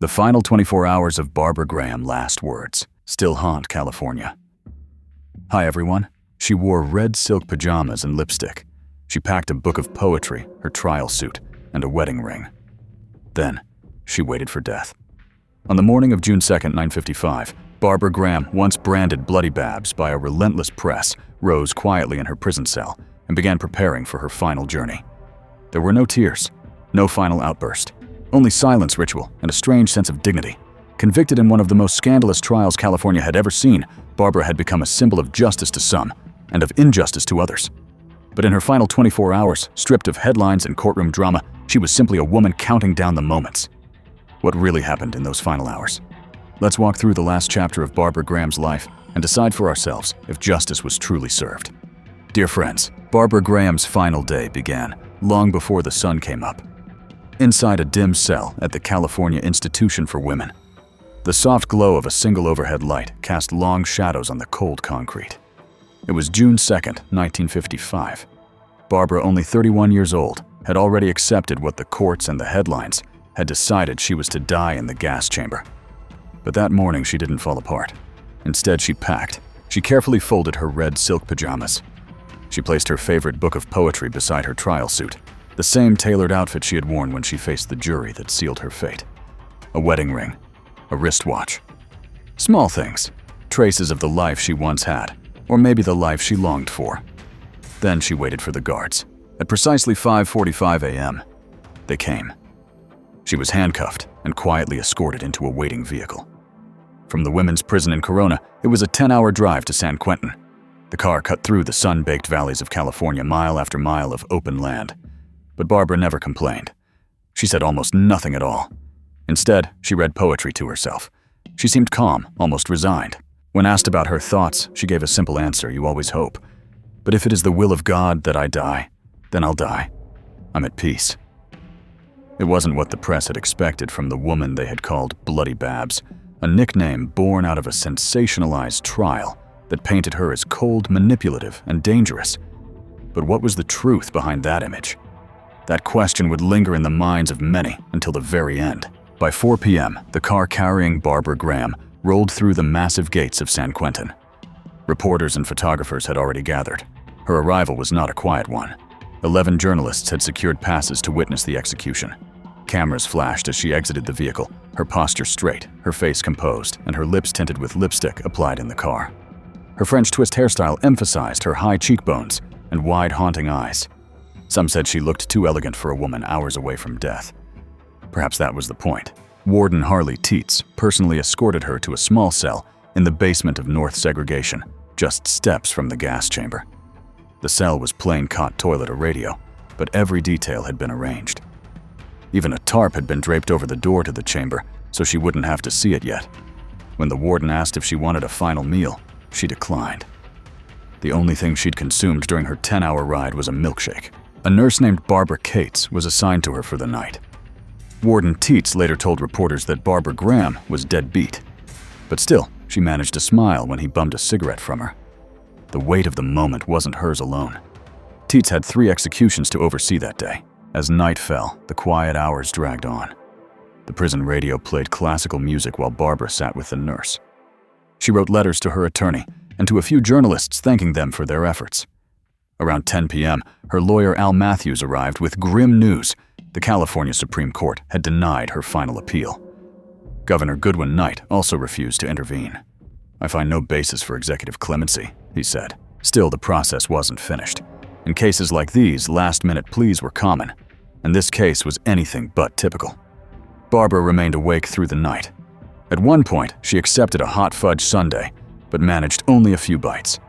The final 24 hours of Barbara Graham's last words still haunt California. Hi everyone. She wore red silk pajamas and lipstick. She packed a book of poetry, her trial suit, and a wedding ring. Then, she waited for death. On the morning of June 2nd, 9:55, Barbara Graham, once branded Bloody Babs by a relentless press, rose quietly in her prison cell and began preparing for her final journey. There were no tears, no final outburst, only silence ritual and a strange sense of dignity. Convicted in one of the most scandalous trials California had ever seen, Barbara had become a symbol of justice to some and of injustice to others. But in her final 24 hours, stripped of headlines and courtroom drama, she was simply a woman counting down the moments. What really happened in those final hours? Let's walk through the last chapter of Barbara Graham's life and decide for ourselves if justice was truly served. Dear friends, Barbara Graham's final day began long before the sun came up. Inside a dim cell at the California Institution for Women, the soft glow of a single overhead light cast long shadows on the cold concrete. It was June 2nd, 1955. Barbara, only 31 years old, had already accepted what the courts and the headlines had decided she was to die in the gas chamber. But that morning she didn't fall apart. Instead, she packed. She carefully folded her red silk pajamas. She placed her favorite book of poetry beside her trial suit, the same tailored outfit she had worn when she faced the jury that sealed her fate. A wedding ring, a wristwatch. Small things, traces of the life she once had, or maybe the life she longed for. Then she waited for the guards. At precisely 5:45 a.m., they came. She was handcuffed and quietly escorted into a waiting vehicle. From the women's prison in Corona, it was a 10-hour drive to San Quentin. The car cut through the sun-baked valleys of California, mile after mile of open land. But Barbara never complained. She said almost nothing at all. Instead, she read poetry to herself. She seemed calm, almost resigned. When asked about her thoughts, she gave a simple answer you always hope. But if it is the will of God that I die, then I'll die. I'm at peace. It wasn't what the press had expected from the woman they had called Bloody Babs, a nickname born out of a sensationalized trial that painted her as cold, manipulative, and dangerous. But what was the truth behind that image? That question would linger in the minds of many until the very end. By 4 p.m., the car carrying Barbara Graham rolled through the massive gates of San Quentin. Reporters and photographers had already gathered. Her arrival was not a quiet one. 11 journalists had secured passes to witness the execution. Cameras flashed as she exited the vehicle, her posture straight, her face composed, and her lips tinted with lipstick applied in the car. Her French twist hairstyle emphasized her high cheekbones and wide, haunting eyes. Some said she looked too elegant for a woman hours away from death. Perhaps that was the point. Warden Harley Teets personally escorted her to a small cell in the basement of North Segregation, just steps from the gas chamber. The cell was plain cot toilet or radio, but every detail had been arranged. Even a tarp had been draped over the door to the chamber so she wouldn't have to see it yet. When the warden asked if she wanted a final meal, she declined. The only thing she'd consumed during her 10-hour ride was a milkshake. A nurse named Barbara Cates was assigned to her for the night. Warden Teets later told reporters that Barbara Graham was dead beat. But still, she managed to smile when he bummed a cigarette from her. The weight of the moment wasn't hers alone. Teets had 3 executions to oversee that day. As night fell, the quiet hours dragged on. The prison radio played classical music while Barbara sat with the nurse. She wrote letters to her attorney and to a few journalists thanking them for their efforts. Around 10 p.m., her lawyer Al Matthews arrived with grim news. The California Supreme Court had denied her final appeal. Governor Goodwin Knight also refused to intervene. "I find no basis for executive clemency," he said. Still, the process wasn't finished. In cases like these, last-minute pleas were common, and this case was anything but typical. Barbara remained awake through the night. At one point, she accepted a hot fudge sundae, but managed only a few bites.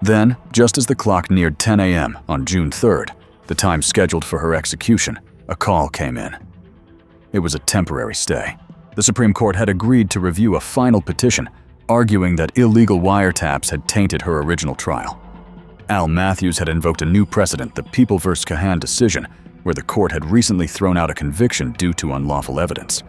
Then, just as the clock neared 10 a.m. on June 3rd, the time scheduled for her execution, a call came in. It was a temporary stay. The Supreme Court had agreed to review a final petition, arguing that illegal wiretaps had tainted her original trial. Al Matthews had invoked a new precedent, the People v. Cahan decision, where the court had recently thrown out a conviction due to unlawful evidence.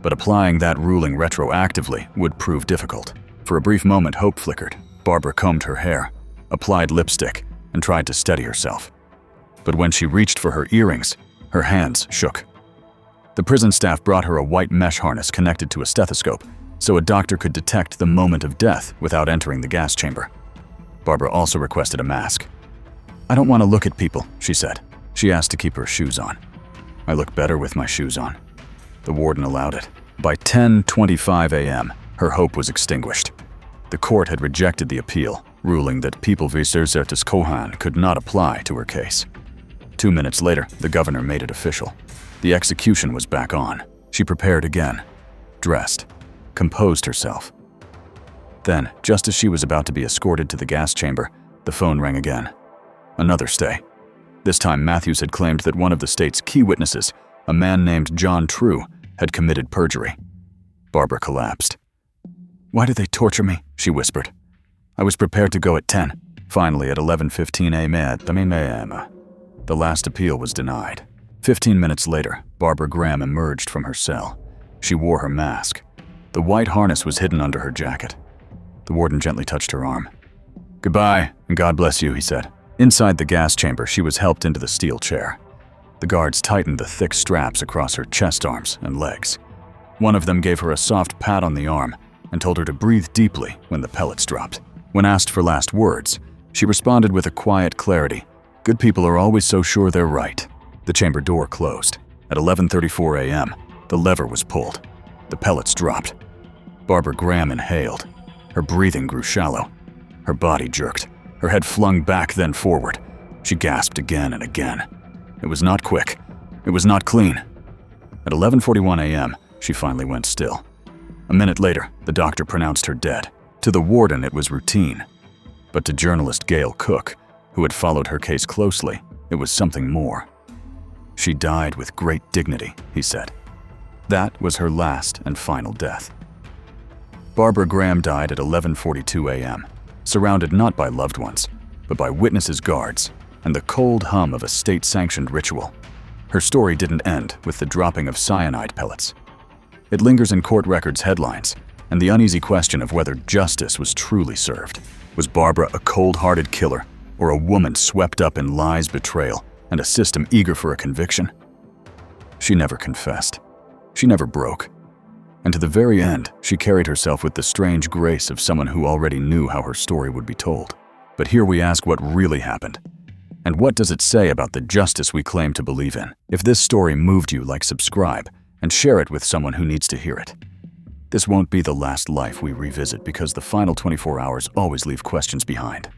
But applying that ruling retroactively would prove difficult. For a brief moment, hope flickered. Barbara combed her hair, applied lipstick, and tried to steady herself. But when she reached for her earrings, her hands shook. The prison staff brought her a white mesh harness connected to a stethoscope, so a doctor could detect the moment of death without entering the gas chamber. Barbara also requested a mask. "I don't want to look at people," she said. She asked to keep her shoes on. "I look better with my shoes on." The warden allowed it. By 10:25 a.m., her hope was extinguished. The court had rejected the appeal, ruling that People v. Certes Cohan could not apply to her case. 2 minutes later, the governor made it official. The execution was back on. She prepared again, dressed, composed herself. Then, just as she was about to be escorted to the gas chamber, the phone rang again. Another stay. This time, Matthews had claimed that one of the state's key witnesses, a man named John True, had committed perjury. Barbara collapsed. "Why did they torture me?" she whispered. "I was prepared to go at 10. Finally, at 11:15 a.m., the last appeal was denied. 15 minutes later, Barbara Graham emerged from her cell. She wore her mask. The white harness was hidden under her jacket. The warden gently touched her arm. "Goodbye, and God bless you," he said. Inside the gas chamber, she was helped into the steel chair. The guards tightened the thick straps across her chest arms and legs. One of them gave her a soft pat on the arm and told her to breathe deeply when the pellets dropped. When asked for last words, she responded with a quiet clarity. "Good people are always so sure they're right." The chamber door closed. At 11:34 a.m., the lever was pulled. The pellets dropped. Barbara Graham inhaled. Her breathing grew shallow. Her body jerked. Her head flung back, then forward. She gasped again and again. It was not quick. It was not clean. At 11:41 a.m., she finally went still. A minute later, the doctor pronounced her dead. To the warden, it was routine. But to journalist Gail Cook, who had followed her case closely, it was something more. "She died with great dignity," he said. That was her last and final death. Barbara Graham died at 11:42 a.m., surrounded not by loved ones, but by witnesses' guards and the cold hum of a state-sanctioned ritual. Her story didn't end with the dropping of cyanide pellets. It lingers in court records headlines, and the uneasy question of whether justice was truly served. Was Barbara a cold-hearted killer, or a woman swept up in lies, betrayal, and a system eager for a conviction? She never confessed. She never broke. And to the very end, she carried herself with the strange grace of someone who already knew how her story would be told. But here we ask what really happened. And what does it say about the justice we claim to believe in? If this story moved you, subscribe, and share it with someone who needs to hear it. This won't be the last life we revisit because the final 24 hours always leave questions behind.